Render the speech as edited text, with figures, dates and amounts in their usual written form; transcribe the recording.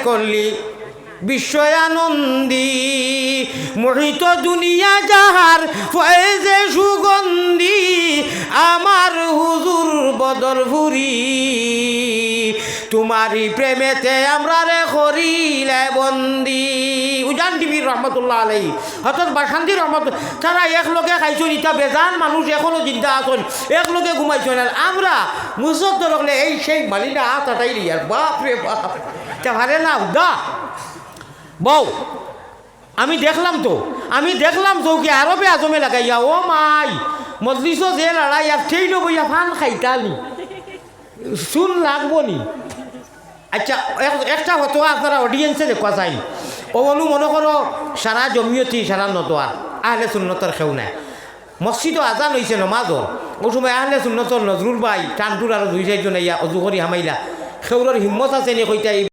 করলি বিশ্বয়ানন্দী মোহিত দুনিয়া যাহার ফয়েজে সুগন্ধি আমার হুজুর বদরপুরি তোমারই প্রেমেতে আমরা রে করিলে বন্দি উজান টিভির রহমতুল্লাহ আলাই হঠাৎ বাসান্তি রহমত তারা একলগে খাইছেন ইটা বেজান মানুষ এখনো জিন্দা আছেন একলগে ঘুমাইছেন আর আমরা মুসত ধরলে এই সেই মালিনা হাত আটাই আর বাপ রে বাপ তা ভারে না দা বউ আমি দেখলাম তো কি আরবে আজমে লাগাইয়া ও মাই মজলিসও যে লড়াই আর সেই বইয়া ফান খাইতালি শুন লাগবো নি আচ্ছা একটা হতো আপনারা অডিয়েন্সে দেখা চাই ও বলু মনে করো সারা জমিয়তি সারা নতোয়ার আহলে সুন্নতর খেউ নাই মসজিদও আজান হয়েছে নমাজর ও সময় আহলে সুন্নতর নজরুল ভাই টানটুর আর দুই চারজন ইয়া অজু করি হামাইলা খেউরের হিম্মত আছে নি কইটা